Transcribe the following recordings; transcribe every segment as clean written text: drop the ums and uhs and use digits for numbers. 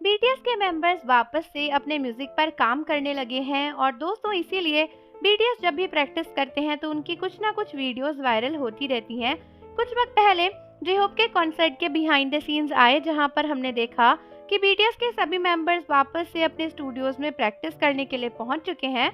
BTS के members वापस से अपने म्यूजिक पर काम करने लगे हैं और दोस्तों इसीलिए बीटीएस जब भी प्रैक्टिस करते हैं तो उनकी कुछ ना कुछ वीडियोस वायरल होती रहती हैं। कुछ वक्त पहले जे-होप के कॉन्सर्ट के बिहाइंड द सीन्स आए जहां पर हमने देखा कि बीटीएस के सभी मेंबर्स वापस से अपने स्टूडियोज में प्रैक्टिस करने के लिए पहुंच चुके हैं।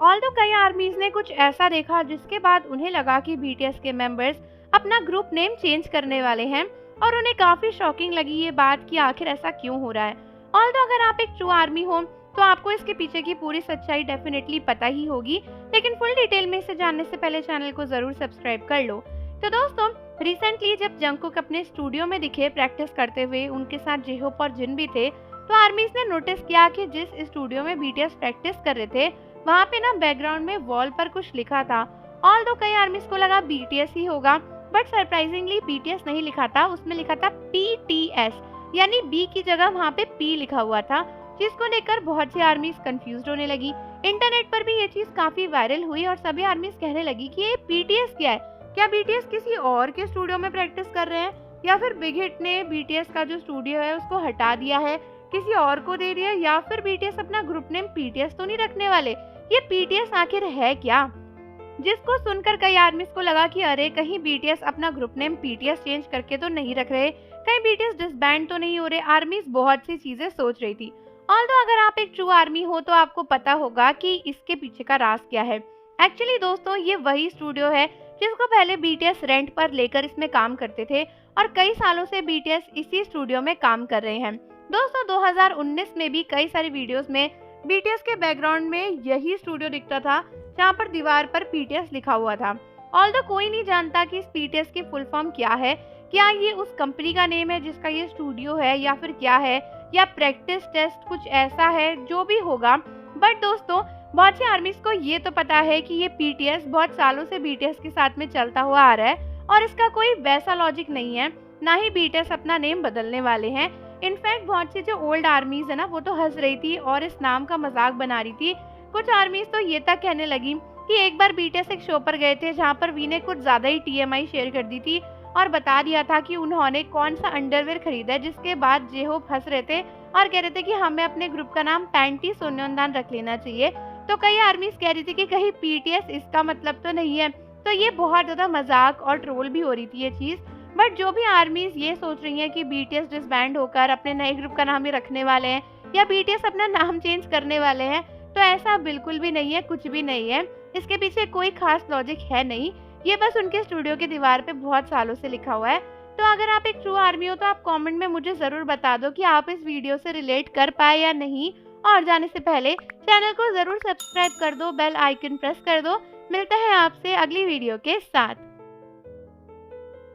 ऑल्दो कई आर्मीज ने कुछ ऐसा देखा जिसके बाद उन्हें लगा कि बीटीएस के मेंबर्स अपना ग्रुप नेम चेंज करने वाले हैं और उन्हें काफी शॉकिंग लगी ये बात कि आखिर ऐसा क्यों हो रहा है। ऑल्दो अगर आप एक ट्रू आर्मी हो तो आपको इसके पीछे की पूरी सच्चाई डेफिनेटली पता ही होगी, लेकिन फुल डिटेल में इसे जानने से पहले चैनल को जरूर सब्सक्राइब कर लो। तो दोस्तों रिसेंटली जब जंगकुक अपने स्टूडियो में दिखे प्रैक्टिस करते हुए, उनके साथ जे-होप और जिन भी थे, तो आर्मीज ने नोटिस किया कि जिस स्टूडियो में बीटीएस प्रैक्टिस कर रहे थे वहाँ पे ना बैकग्राउंड में वॉल पर कुछ लिखा था। ऑल्दो कई आर्मीज को लगा बीटीएस ही होगा, बट सरप्राइजिंगली बीटीएस नहीं लिखा था, उसमें लिखा था पीटीएस, यानी बी की जगह वहाँ पे पी लिखा हुआ था, जिसको लेकर बहुत सी आर्मीज कंफ्यूज होने लगी। इंटरनेट पर भी ये चीज काफी वायरल हुई और सभी आर्मीज कहने लगी कि ये पीटीएस क्या है, क्या बीटीएस किसी और के स्टूडियो में प्रैक्टिस कर रहे हैं या फिर बिग हिट ने बीटीएस का जो स्टूडियो है उसको हटा दिया है, किसी और को दे दिया, या फिर बीटीएस अपना ग्रुप नेम पीटीएस तो नहीं रखने वाले, ये पीटीएस आखिर है क्या। जिसको सुनकर कई आर्मीज को लगा कि अरे कहीं बीटीएस अपना ग्रुप नेम पीटीएस चेंज करके तो नहीं रख रहे, कहीं बीटीएस डिसबैंड तो नहीं हो रहे। आर्मीज बहुत सी चीजें सोच रही थी। ऑल्दो अगर आप एक ट्रू आर्मी हो तो आपको पता होगा कि इसके पीछे का राज क्या है। एक्चुअली दोस्तों ये वही स्टूडियो है जिसको पहले बीटीएस रेंट पर लेकर इसमें काम करते थे और कई सालों से बीटीएस इसी स्टूडियो में काम कर रहे हैं। दोस्तों 2019 में भी कई सारी वीडियोस में बीटीएस के बैकग्राउंड में यही स्टूडियो दिखता था जहाँ पर दीवार पर पीटीएस लिखा हुआ था। ऑल्दो कोई नहीं जानता कि इस पीटीएस की फुल फॉर्म क्या है, क्या ये उस कंपनी का नेम है जिसका ये स्टूडियो है या फिर क्या है, या प्रैक्टिस टेस्ट कुछ ऐसा है, जो भी होगा। बट दोस्तों बहुत सी आर्मीज को ये तो पता है कि ये पीटीएस बहुत सालों से बीटीएस के साथ में चलता हुआ आ रहा है और इसका कोई वैसा लॉजिक नहीं है, ना ही बीटीएस अपना नेम बदलने वाले हैं। इनफैक्ट बहुत सी जो ओल्ड आर्मीज है ना वो तो हंस रही थी और इस नाम का मजाक बना रही थी। कुछ आर्मीज तो ये तक कहने लगी कि एक बार बीटीएस एक शो पर गए थे जहाँ पर वी ने कुछ ज्यादा ही टीएमआई शेयर कर दी थी और बता दिया था कि उन्होंने कौन सा अंडरवेयर खरीदा है, जिसके बाद जे-होप हंस रहे थे और कह रहे थे कि हमें अपने ग्रुप का नाम पैंटी सोन्योनदान रख लेना चाहिए। तो कई आर्मीज कह रही थी कि कहीं पीटीएस इसका मतलब तो नहीं है। तो ये बहुत ज्यादा मजाक और ट्रोल भी हो रही थी ये चीज। बट जो भी आर्मीज ये सोच रही हैं कि बीटीएस डिसबैंड होकर अपने नए ग्रुप का नाम ही रखने वाले हैं या बीटीएस अपना नाम चेंज करने वाले हैं, तो ऐसा बिल्कुल भी नहीं है, कुछ भी नहीं है। इसके पीछे कोई खास लॉजिक है नहीं, ये बस उनके स्टूडियो की दीवार पे बहुत सालों से लिखा हुआ है। तो अगर आप एक ट्रू आर्मी हो तो आप कमेंट में मुझे जरूर बता दो कि आप इस वीडियो से रिलेट कर पाए या नहीं। और जाने से पहले चैनल को जरूर सब्सक्राइब कर दो, बेल आइकन प्रेस कर दो। मिलता है आपसे अगली वीडियो के साथ।